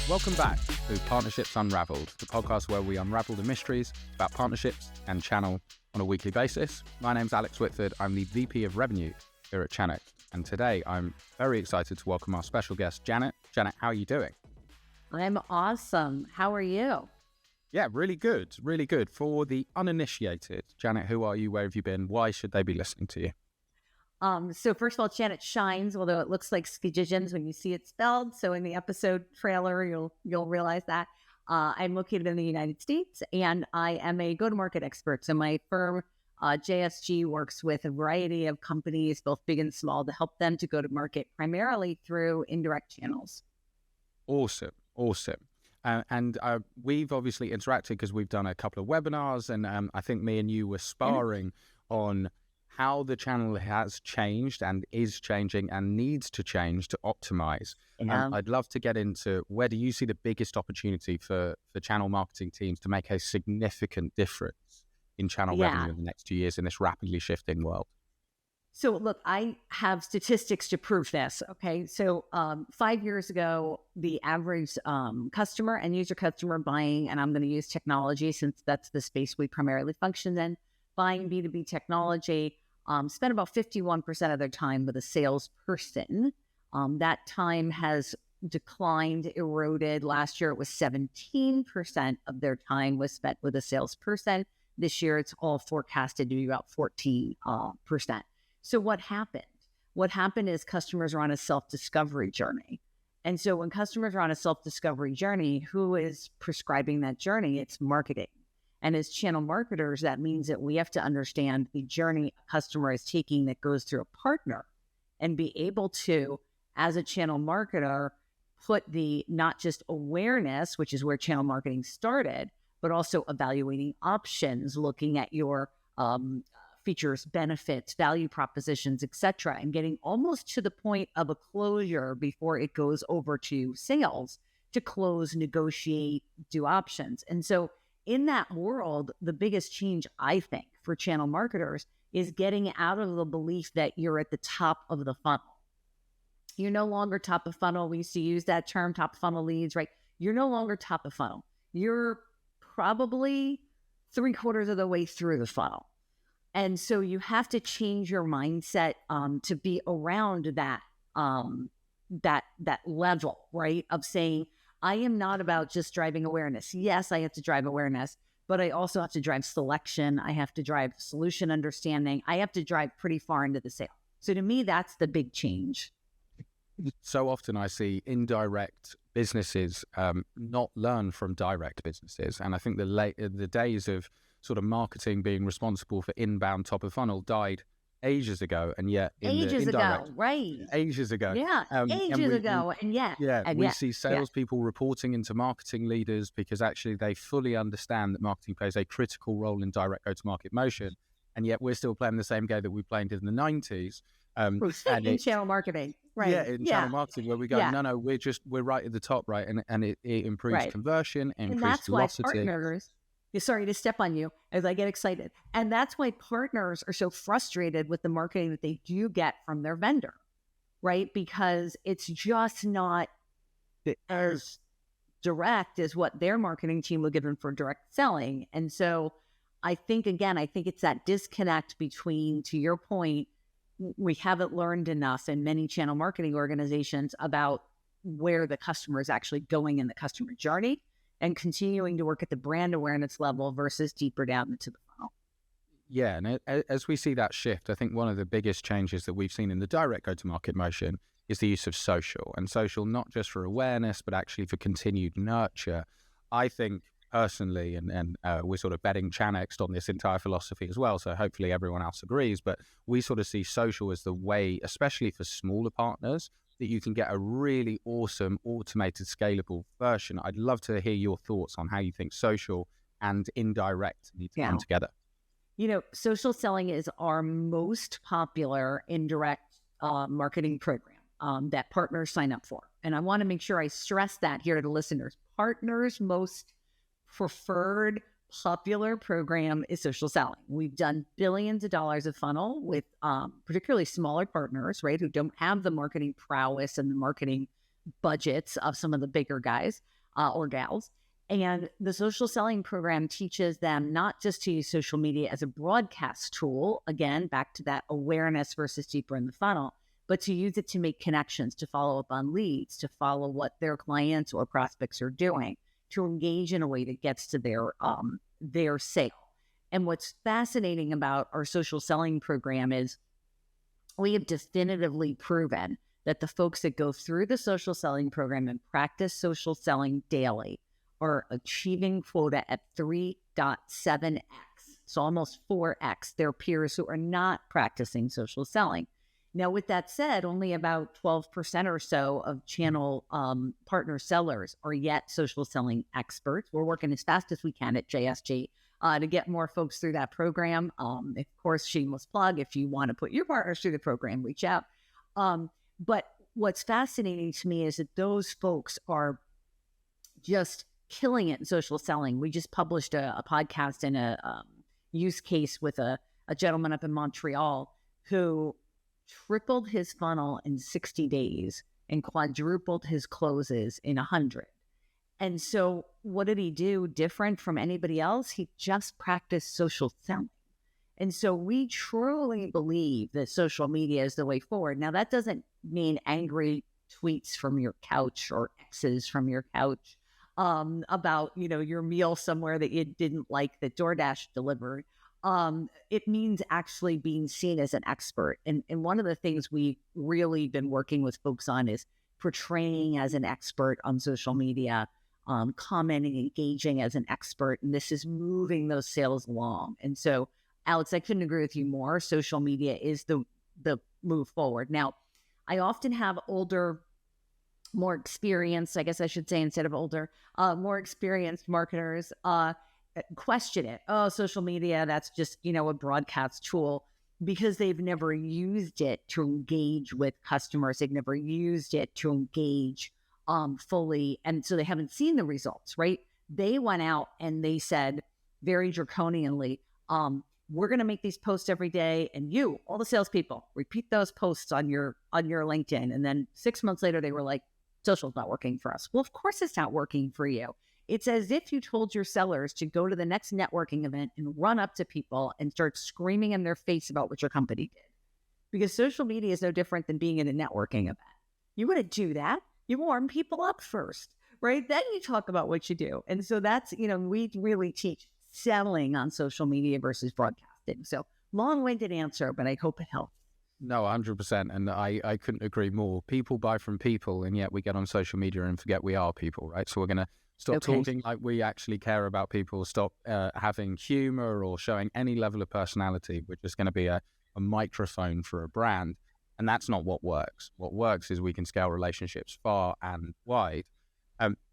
Welcome back to Partnerships Unraveled, the podcast where we unravel the mysteries about partnerships and channel on a weekly basis. My name's Alex Whitford. I'm the VP of Revenue here at Janet. And today I'm very excited to welcome our special guest, Janet. Janet, how are you doing? I'm awesome. How are you? Yeah, really good. Really good. For the uninitiated, Janet, who are you? Where have you been? Why should they be listening to you? So first of all, Janet Schijns, although it looks like judicious when you see it spelled. So in the episode trailer, you'll realize that. I'm located in the United States, and I am a go-to-market expert. So my firm, JSG, works with a variety of companies, both big and small, to help them to go to market primarily through indirect channels. Awesome. And we've obviously interacted because we've done a couple of webinars, and I think me and you were sparring on how the channel has changed and is changing and needs to change to optimize. I'd love to get into, where do you see the biggest opportunity for channel marketing teams to make a significant difference in channel revenue in the next 2 years in this rapidly shifting world? So look, I have statistics to prove this. Okay. So 5 years ago, the average customer and user customer buying, and I'm going to use technology since that's the space we primarily function in, buying B2B technology, spent about 51% of their time with a salesperson. That time has declined, eroded. Last year, it was 17% of their time was spent with a salesperson. This year, it's all forecasted to be about 14%. So what happened? What happened is customers are on a self-discovery journey. And so when customers are on a self-discovery journey, who is prescribing that journey? It's marketing. And as channel marketers, that means that we have to understand the journey a customer is taking that goes through a partner and be able to, as a channel marketer, put the not just awareness, which is where channel marketing started, but also evaluating options, looking at your features, benefits, value propositions, etc., and getting almost to the point of a closure before it goes over to sales to close, negotiate, do options. And so in that world, the biggest change, I think, for channel marketers is getting out of the belief that you're at the top of the funnel. You're no longer top of funnel. We used to use that term, top of funnel leads, right? You're no longer top of funnel. You're probably 3/4 of the way through the funnel. And so you have to change your mindset to be around that level, right? Of saying, I am not about just driving awareness. Yes, I have to drive awareness, but I also have to drive selection. I have to drive solution understanding. I have to drive pretty far into the sale. So to me, that's the big change. So often I see indirect businesses not learn from direct businesses. And I think the days of sort of marketing being responsible for inbound top of funnel died ages ago, and yet ages ago. Yeah, ages ago, and yet we see salespeople reporting into marketing leaders because actually they fully understand that marketing plays a critical role in direct go-to-market motion, and yet we're still playing the same game that we played in the 90s. In channel marketing, right? Yeah, in channel marketing, where we go, no, we're right at the top, right, and it improves conversion, improves velocity. Why partners. Sorry to step on you as I get excited. And that's why partners are so frustrated with the marketing that they do get from their vendor, right? Because it's just not as direct as what their marketing team would give them for direct selling. And so I think it's that disconnect between, to your point, we haven't learned enough in many channel marketing organizations about where the customer is actually going in the customer journey, and continuing to work at the brand awareness level versus deeper down into the funnel. Yeah, and as we see that shift, I think one of the biggest changes that we've seen in the direct go-to-market motion is the use of social, and social not just for awareness, but actually for continued nurture. I think personally, and we're sort of betting Chanext on this entire philosophy as well, so hopefully everyone else agrees, but we sort of see social as the way, especially for smaller partners, that you can get a really awesome, automated, scalable version. I'd love to hear your thoughts on how you think social and indirect need to come together. Social selling is our most popular indirect marketing program that partners sign up for. And I want to make sure I stress that here to the listeners. Partners' most preferred popular program is social selling. We've done billions of dollars of funnel with particularly smaller partners, right, who don't have the marketing prowess and the marketing budgets of some of the bigger guys. or gals. And the social selling program teaches them not just to use social media as a broadcast tool, again, back to that awareness versus deeper in the funnel, but to use it to make connections, to follow up on leads, to follow what their clients or prospects are doing, to engage in a way that gets to their sale. And what's fascinating about our social selling program is we have definitively proven that the folks that go through the social selling program and practice social selling daily are achieving quota at 3.7x, so almost 4x their peers who are not practicing social selling. Now, with that said, only about 12% or so of channel partner sellers are yet social selling experts. We're working as fast as we can at JSG to get more folks through that program. Of course, shameless plug, if you want to put your partners through the program, reach out. But what's fascinating to me is that those folks are just killing it in social selling. We just published a podcast and a use case with a gentleman up in Montreal who tripled his funnel in 60 days and quadrupled his closes in 100. And so what did he do different from anybody else? He just practiced social selling. And so we truly believe that social media is the way forward. Now, that doesn't mean angry tweets from your couch or X's from your couch about, your meal somewhere that you didn't like that DoorDash delivered. It means actually being seen as an expert. And one of the things we've really been working with folks on is portraying as an expert on social media, commenting, engaging as an expert. And this is moving those sales along. And so, Alex, I couldn't agree with you more. Social media is the move forward. Now, I often have older, more experienced, I guess I should say instead of older, more experienced marketers question it. Oh, social media, that's just, a broadcast tool, because they've never used it to engage with customers. They've never used it to engage fully. And so they haven't seen the results, right? They went out and they said very draconianly, we're going to make these posts every day. And you, all the salespeople, repeat those posts on your LinkedIn. And then 6 months later, they were like, social's not working for us. Well, of course it's not working for you. It's as if you told your sellers to go to the next networking event and run up to people and start screaming in their face about what your company did. Because social media is no different than being in a networking event. You wouldn't do that. You warm people up first, right? Then you talk about what you do. And so that's, we really teach selling on social media versus broadcasting. So long-winded answer, but I hope it helps. No, 100%. And I couldn't agree more. People buy from people, and yet we get on social media and forget we are people, right? So we're going to stop talking like we actually care about people, stop having humor or showing any level of personality. We're just going to be a microphone for a brand. And that's not what works. What works is we can scale relationships far and wide.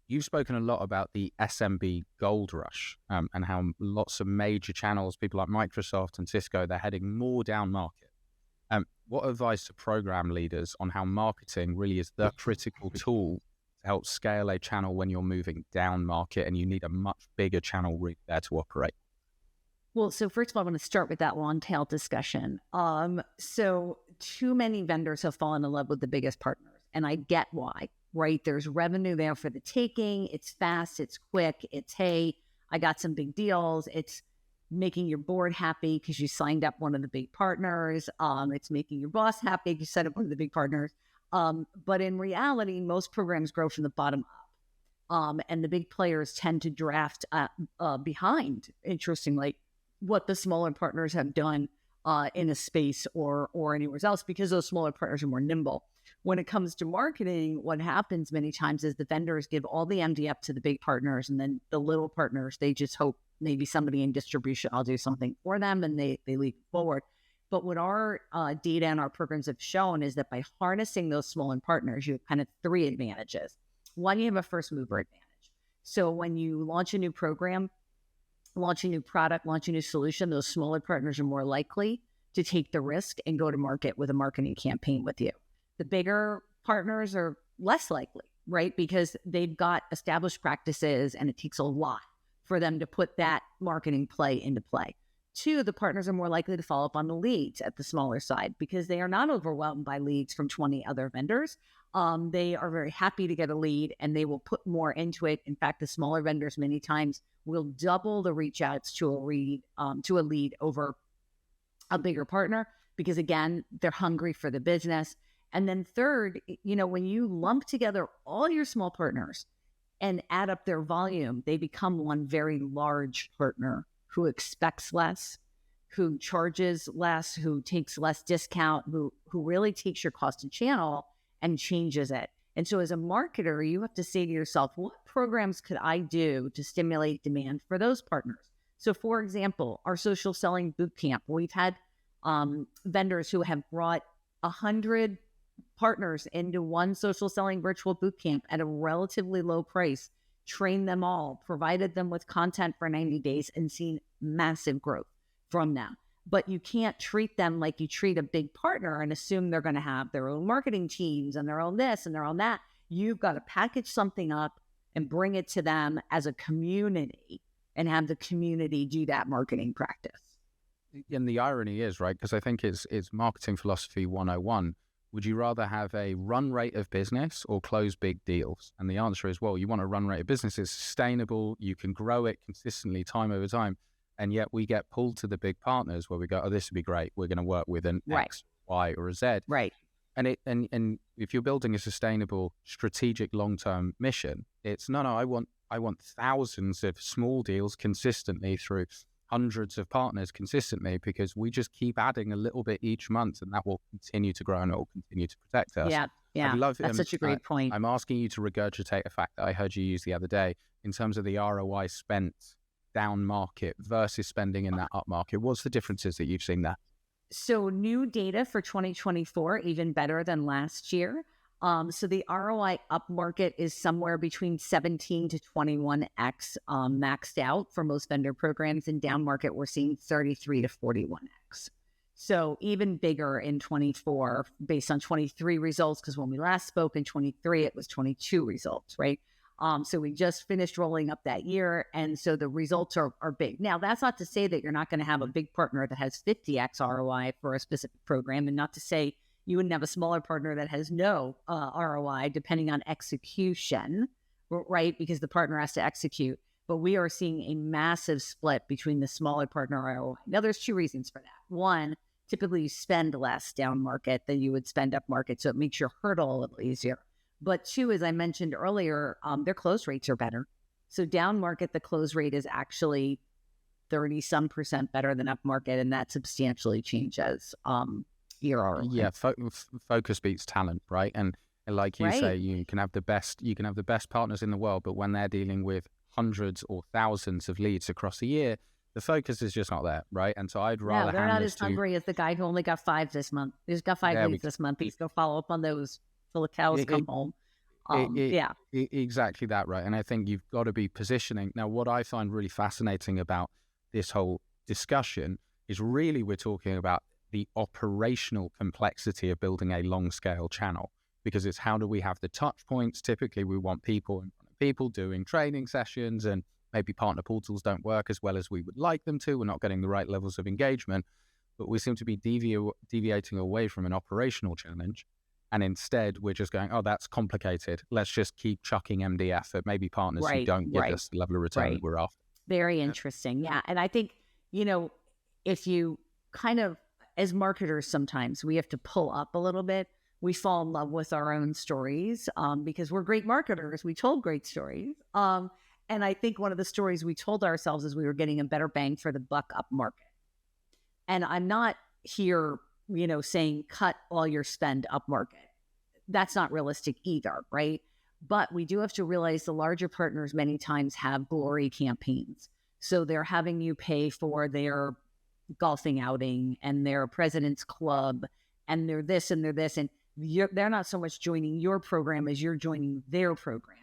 You've spoken a lot about the SMB gold rush and how lots of major channels, people like Microsoft and Cisco, they're heading more down market. What advice to program leaders on how marketing really is the critical tool to help scale a channel when you're moving down market and you need a much bigger channel route there to operate? Well, so first of all, I want to start with that long tail discussion. So too many vendors have fallen in love with the biggest partners, and I get why, right? There's revenue there for the taking. It's fast, it's quick, it's, hey, I got some big deals. It's making your board happy because you signed up one of the big partners. It's making your boss happy because you set up one of the big partners. But in reality, most programs grow from the bottom up. And the big players tend to draft behind, interestingly, what the smaller partners have done in a space or anywhere else, because those smaller partners are more nimble. When it comes to marketing, what happens many times is the vendors give all the MD up to the big partners, and then the little partners, they just hope maybe somebody in distribution will do something for them, and they leap forward. But what our data and our programs have shown is that by harnessing those smaller partners, you have kind of three advantages. One, you have a first mover advantage. So when you launch a new program, launch a new product, launch a new solution, those smaller partners are more likely to take the risk and go to market with a marketing campaign with you. The bigger partners are less likely, right? Because they've got established practices and it takes a lot for them to put that marketing play into play. Two, the partners are more likely to follow up on the leads at the smaller side because they are not overwhelmed by leads from 20 other vendors. They are very happy to get a lead and they will put more into it. In fact, the smaller vendors many times will double the reach outs to a lead over a bigger partner because, again, they're hungry for the business. And then third, when you lump together all your small partners and add up their volume, they become one very large partner who expects less, who charges less, who takes less discount, who really takes your cost of channel and changes it. And so as a marketer, you have to say to yourself, what programs could I do to stimulate demand for those partners? So for example, our social selling bootcamp, we've had vendors who have brought 100 partners into one social selling virtual bootcamp at a relatively low price, trained them all, provided them with content for 90 days and seen massive growth from them. But you can't treat them like you treat a big partner and assume they're going to have their own marketing teams and their own this and their own that. You've got to package something up and bring it to them as a community and have the community do that marketing practice. And the irony is, right, because I think it's marketing philosophy 101. Would you rather have a run rate of business or close big deals? And the answer is, well, you want a run rate of business. It's sustainable. You can grow it consistently time over time. And yet we get pulled to the big partners where we go, oh, this would be great. We're going to work with an X, Y, or a Z. Right. And and if you're building a sustainable, strategic, long-term mission, it's no, I want thousands of small deals consistently through hundreds of partners consistently, because we just keep adding a little bit each month, and that will continue to grow and it will continue to protect us. Yeah. That's such a great point. I'm asking you to regurgitate a fact that I heard you use the other day in terms of the ROI spent down market versus spending in that up market. What's the differences that you've seen there? So new data for 2024, even better than last year. So the ROI up market is somewhere between 17 to 21x maxed out for most vendor programs. And down market, we're seeing 33 to 41x. So even bigger in 24 based on 23 results, because when we last spoke in 23, it was 22 results, right? So we just finished rolling up that year. And so the results are big. Now, that's not to say that you're not going to have a big partner that has 50x ROI for a specific program, and not to say you wouldn't have a smaller partner that has no ROI depending on execution, right? Because the partner has to execute. But we are seeing a massive split between the smaller partner ROI. Now, there's two reasons for that. One, typically you spend less down market than you would spend up market, so it makes your hurdle a little easier. But two, as I mentioned earlier, their close rates are better. So down market, the close rate is actually 30% better than up market, and that substantially changes your ROI. Yeah, focus beats talent, right? And like you say, you can have the best partners in the world, but when they're dealing with hundreds or thousands of leads across a year, the focus is just not there, right? And so I'd rather they're not as hungry as the guy who only got 5 this month. He's got 5 leads this month. He's going to follow up on those till the cows come home. Exactly that, right? And I think you've got to be positioning. Now, what I find really fascinating about this whole discussion is really we're talking about the operational complexity of building a long-scale channel, because it's how do we have the touch points? Typically, we want people in front of people doing training sessions, and maybe partner portals don't work as well as we would like them to. We're not getting the right levels of engagement, but we seem to be deviating away from an operational challenge. And instead, we're just going, oh, that's complicated. Let's just keep chucking MDF at maybe partners who don't give us the level of return that we're after. Very interesting. Yeah. And I think, if you kind of, as marketers, sometimes we have to pull up a little bit. We fall in love with our own stories because we're great marketers. We told great stories. And I think one of the stories we told ourselves is we were getting a better bang for the buck up market. And I'm not here saying cut all your spend up market. That's not realistic either, right? But we do have to realize the larger partners many times have glory campaigns. So they're having you pay for their golfing outing and their president's club and they're this and they're this. And they're not so much joining your program as you're joining their program.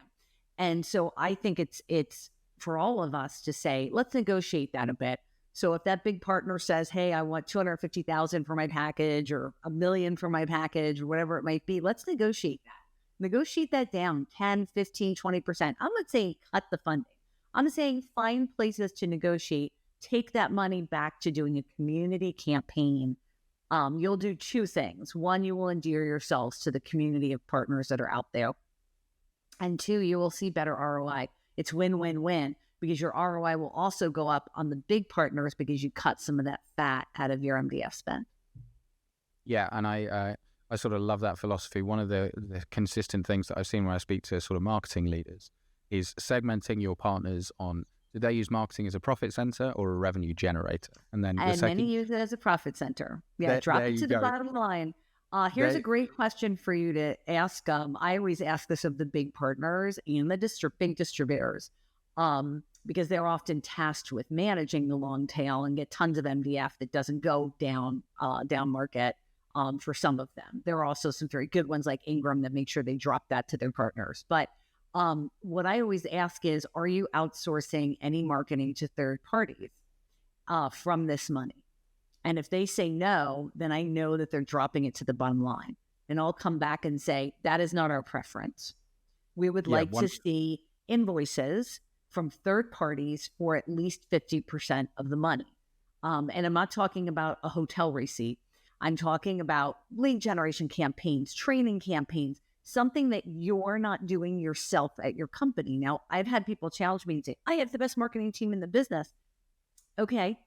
And so I think it's for all of us to say, let's negotiate that a bit. So if that big partner says, hey, I want $250,000 for my package or $1 million for my package or whatever it might be, let's negotiate that. Negotiate that down 10, 15, 20%. I'm not saying cut the funding. I'm saying find places to negotiate take that money back to doing a community campaign, you'll do two things. One, you will endear yourselves to the community of partners that are out there. And two, you will see better ROI. It's win-win-win, because your ROI will also go up on the big partners because you cut some of that fat out of your MDF spend. Yeah, and I sort of love that philosophy. One of the consistent things that I've seen when I speak to sort of marketing leaders is segmenting your partners on, do they use marketing as a profit center or a revenue generator? And then many use it as a profit center. Yeah, drop it to the bottom line. Here's a great question for you to ask. I always ask this of the big partners and the big distributors, because they're often tasked with managing the long tail and get tons of MDF that doesn't go down market. For some of them, there are also some very good ones like Ingram that make sure they drop that to their partners. But what I always ask is, are you outsourcing any marketing to third parties from this money? And if they say no, then I know that they're dropping it to the bottom line. And I'll come back and say, that is not our preference. We would like to see invoices from third parties for at least 50% of the money. And I'm not talking about a hotel receipt. I'm talking about lead generation campaigns, training campaigns, something that you're not doing yourself at your company. Now, I've had people challenge me and say, I have the best marketing team in the business. Okay,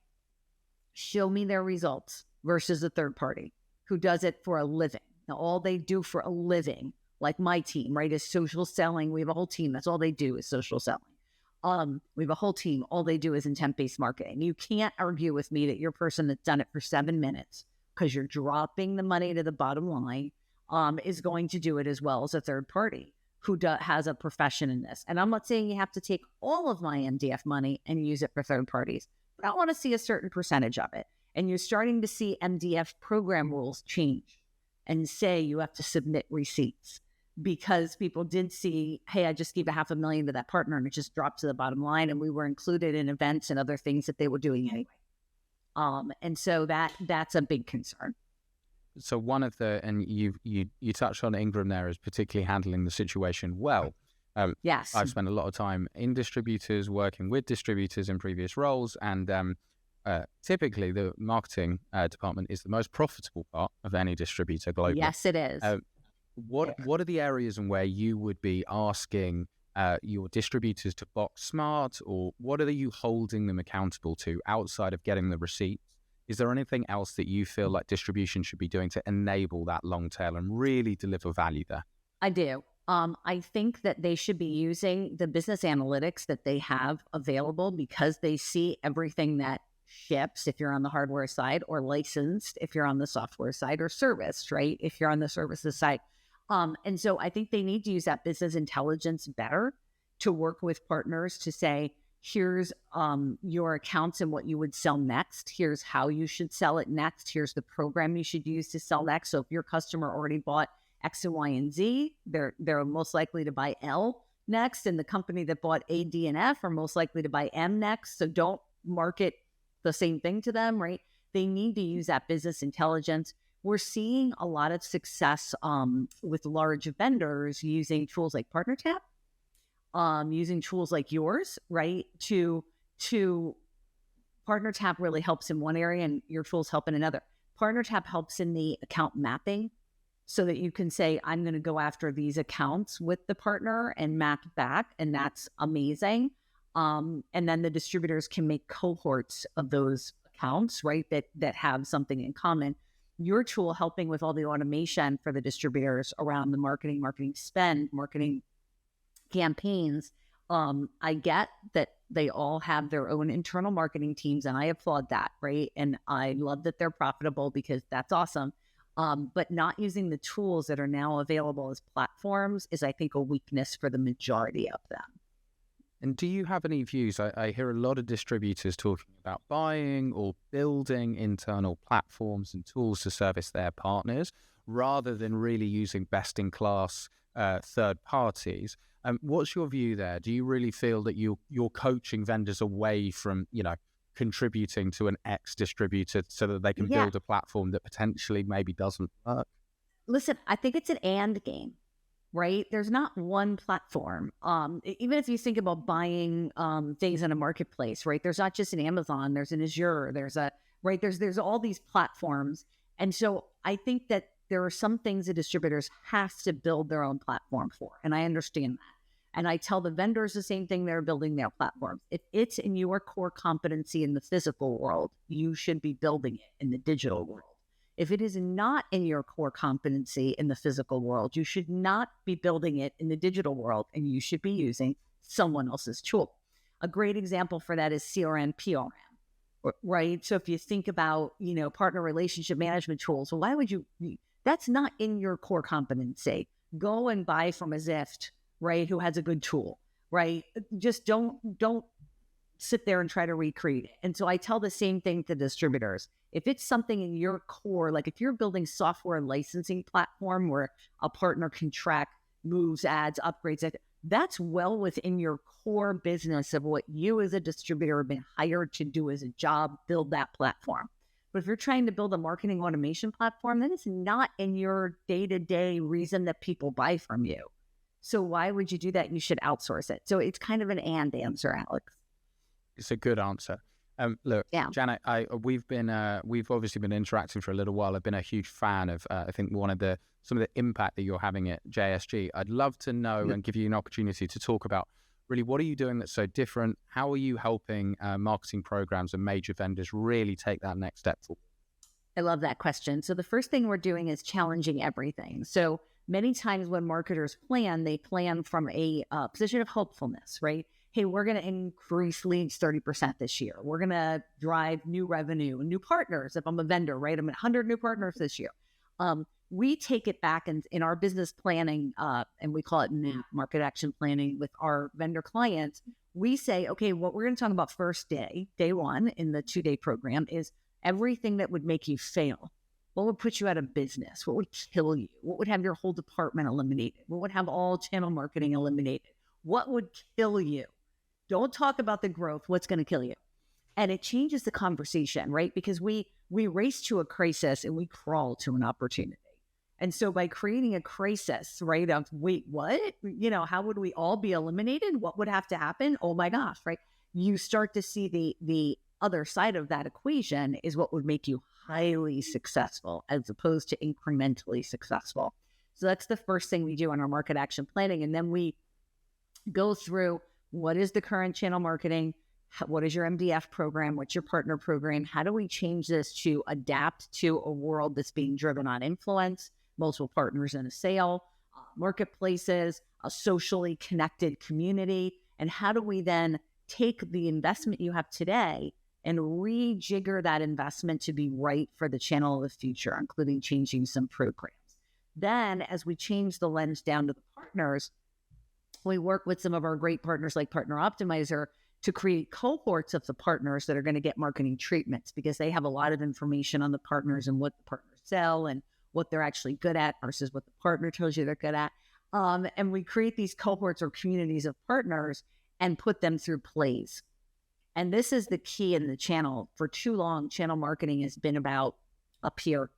show me their results versus a third party who does it for a living. Now, all they do for a living, like my team, right, is social selling. We have a whole team. That's all they do is social selling. We have a whole team. All they do is intent-based marketing. You can't argue with me that your person that's done it for 7 minutes, because you're dropping the money to the bottom line, is going to do it as well as a third party who has a profession in this. And I'm not saying you have to take all of my MDF money and use it for third parties, but I want to see a certain percentage of it. And you're starting to see MDF program rules change and say you have to submit receipts, because people did see, hey, I just gave $500,000 to that partner and it just dropped to the bottom line, and we were included in events and other things that they were doing anyway. And so that's a big concern. So one of the, and you touched on Ingram there as particularly handling the situation well. Yes. I've spent a lot of time in distributors, working with distributors in previous roles, and typically the marketing department is the most profitable part of any distributor globally. Yes, it is. What are the areas in where you would be asking your distributors to box smart, or what are you holding them accountable to outside of getting the receipts? Is there anything else that you feel like distribution should be doing to enable that long tail and really deliver value there? I do. I think that they should be using the business analytics that they have available, because they see everything that ships if you're on the hardware side, or licensed if you're on the software side, or serviced, right, if you're on the services side. And so I think they need to use that business intelligence better to work with partners to say, here's your accounts and what you would sell next. Here's how you should sell it next. Here's the program you should use to sell next. So if your customer already bought X and Y and Z, they're most likely to buy L next. And the company that bought A, D, and F are most likely to buy M next. So don't market the same thing to them, right? They need to use that business intelligence. We're seeing a lot of success with large vendors using tools like PartnerTap, using tools like yours, right? To PartnerTap really helps in one area and your tools help in another. PartnerTap helps in the account mapping, so that you can say, I'm going to go after these accounts with the partner and map back, and that's amazing. And then the distributors can make cohorts of those accounts, right, that have something in common. Your tool helping with all the automation for the distributors around the marketing spend, marketing campaigns. I get that they all have their own internal marketing teams, and I applaud that, right? And I love that they're profitable, because that's awesome. But not using the tools that are now available as platforms is, I think, a weakness for the majority of them. And do you have any views? I hear a lot of distributors talking about buying or building internal platforms and tools to service their partners, rather than really using best-in-class third parties. What's your view there? Do you really feel that you're coaching vendors away from, contributing to an ex-distributor so that they can build a platform that potentially maybe doesn't work? Listen, I think it's an and game. right? There's not one platform. Even if you think about buying things in a marketplace, right? There's not just an Amazon, there's an Azure, there's all these platforms. And so I think that there are some things that distributors have to build their own platform for. And I understand that. And I tell the vendors the same thing, they're building their platforms. If it's in your core competency in the physical world, you should be building it in the digital world. If it is not in your core competency in the physical world, you should not be building it in the digital world, and you should be using someone else's tool. A great example for that is CRM, PRM, right? So if you think about, partner relationship management tools, well, why would you, that's not in your core competency. Go and buy from a Zift, right, who has a good tool, right? Just don't sit there and try to recreate it. And so I tell the same thing to distributors. If it's something in your core, like if you're building software licensing platform where a partner can track moves, ads, upgrades, that's well within your core business of what you as a distributor have been hired to do as a job, build that platform. But if you're trying to build a marketing automation platform, then it's not in your day-to-day reason that people buy from you. So why would you do that? You should outsource it. So it's kind of an and answer, Alex. It's a good answer. Look, yeah. Janet, we've obviously been interacting for a little while. I've been a huge fan of, I think some of the impact that you're having at JSG. I'd love to know and give you an opportunity to talk about really what are you doing that's so different? How are you helping marketing programs and major vendors really take that next step forward? I love that question. So the first thing we're doing is challenging everything. So many times when marketers plan, they plan from a position of hopefulness, right? Hey, we're going to increase leads 30% this year. We're going to drive new revenue and new partners. If I'm a vendor, right? I'm at 100 new partners this year. We take it back in our business planning, and we call it MAP, market action planning with our vendor clients. We say, okay, what we're going to talk about first day one in the 2-day program is everything that would make you fail. What would put you out of business? What would kill you? What would have your whole department eliminated? What would have all channel marketing eliminated? What would kill you? Don't talk about the growth. What's going to kill you? And it changes the conversation, right? Because we race to a crisis and we crawl to an opportunity. And so by creating a crisis, right, of wait, what? How would we all be eliminated? What would have to happen? Oh my gosh, right? You start to see the other side of that equation is what would make you highly successful as opposed to incrementally successful. So that's the first thing we do in our market action planning. And then we go through what is the current channel marketing? What is your MDF program? What's your partner program? How do we change this to adapt to a world that's being driven on influence, multiple partners in a sale, marketplaces, a socially connected community? And how do we then take the investment you have today and rejigger that investment to be right for the channel of the future, including changing some programs? Then as we change the lens down to the partners, we work with some of our great partners like Partner Optimizer to create cohorts of the partners that are going to get marketing treatments because they have a lot of information on the partners and what the partners sell and what they're actually good at versus what the partner tells you they're good at. And we create these cohorts or communities of partners and put them through plays. And this is the key in the channel. For too long, channel marketing has been about up here,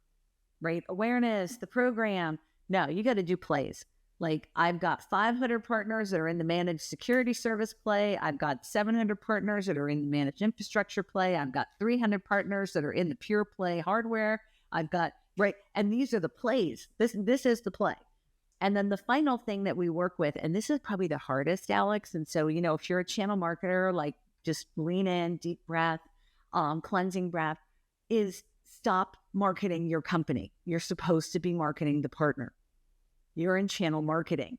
right? Awareness, the program. No, you got to do plays. Like I've got 500 partners that are in the managed security service play. I've got 700 partners that are in the managed infrastructure play. I've got 300 partners that are in the pure play hardware. I've got, right. And these are the plays. This is the play. And then the final thing that we work with, and this is probably the hardest, Alex. And so, if you're a channel marketer, like just lean in, deep breath, cleansing breath, is stop marketing your company. You're supposed to be marketing the partner. You're in channel marketing.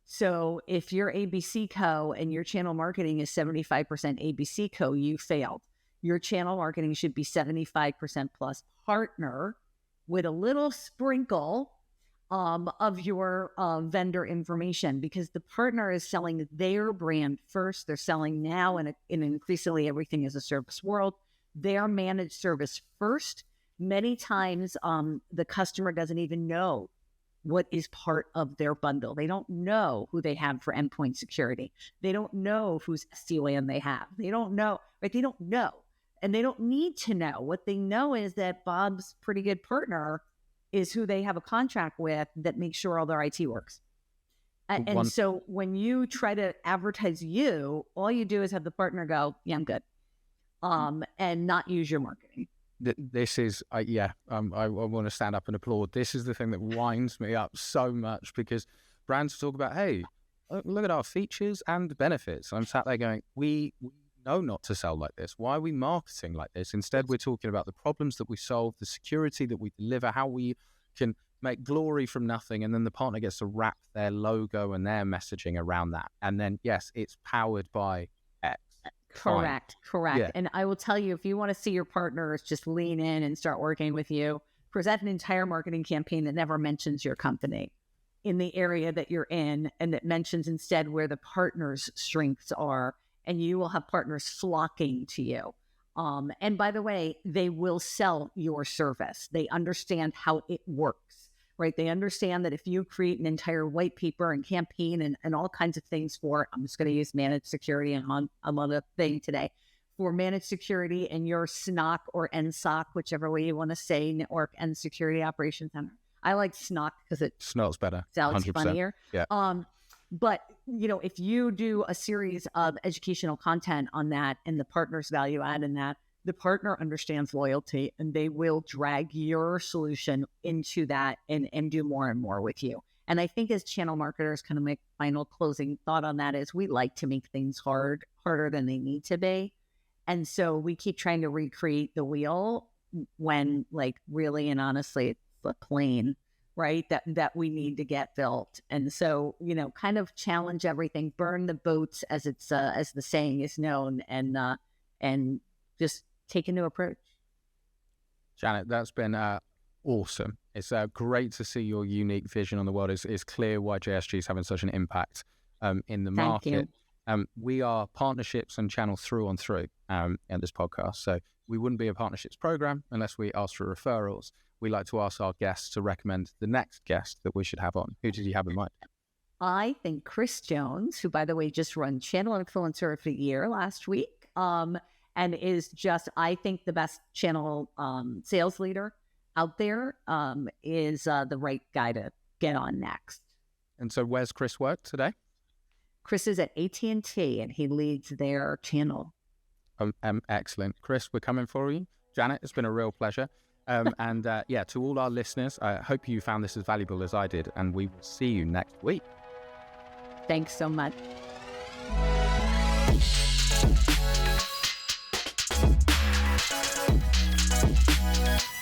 So if you're ABC Co and your channel marketing is 75% ABC Co, you failed. Your channel marketing should be 75% plus partner with a little sprinkle of your vendor information, because the partner is selling their brand first. They're selling now in increasingly everything as a service world. Their managed service first. Many times the customer doesn't even know what is part of their bundle. They don't know who they have for endpoint security. They don't know whose SD-WAN they have. They don't know, right? They don't know. And they don't need to know. What they know is that Bob's pretty good partner is who they have a contract with that makes sure all their IT works. And so when you try to advertise you, all you do is have the partner go, yeah, I'm good. And not use your marketing. This is, I want to stand up and applaud. This is the thing that winds me up so much, because brands talk about, hey, look at our features and benefits. I'm sat there going, we know not to sell like this. Why are we marketing like this? Instead, we're talking about the problems that we solve, the security that we deliver, how we can make glory from nothing. And then the partner gets to wrap their logo and their messaging around that. And then, yes, it's powered by X. Correct. Yeah. And I will tell you, if you want to see your partners just lean in and start working with you, present an entire marketing campaign that never mentions your company in the area that you're in, and that mentions instead where the partner's strengths are, and you will have partners flocking to you. And by the way, they will sell your service. They understand how it works, right? They understand that if you create an entire white paper and campaign and all kinds of things for, I'm just going to use managed security, and I'm on a thing today, for managed security in your SNOC or NSOC, whichever way you want to say, Network and Security Operations Center. I like SNOC because it smells better. Sounds 100%. funnier. Yeah. But if you do a series of educational content on that and the partner's value add in that, the partner understands loyalty, and they will drag your solution into that and do more and more with you. And I think as channel marketers, kind of my final closing thought on that is we like to make things harder than they need to be. And so we keep trying to recreate the wheel when, like, really and honestly, it's a plane, right? That we need to get built. And so, kind of challenge everything, burn the boats, as it's as the saying is known, and just take a new approach. Janet, that's been awesome. It's great to see your unique vision on the world. It's clear why JSG is having such an impact in the market. We are partnerships and channel through and through in this podcast. So we wouldn't be a partnerships program unless we ask for referrals. We like to ask our guests to recommend the next guest that we should have on. Who did you have in mind? I think Chris Jones, who, by the way, just won Channel Influencer of the Year last week, and is just, I think, the best channel sales leader out there, is the right guy to get on next. And so where's Chris work today? Chris is at AT&T, and he leads their channel. Excellent. Chris, we're coming for you. Janet, it's been a real pleasure. And to all our listeners, I hope you found this as valuable as I did, and we will see you next week. Thanks so much.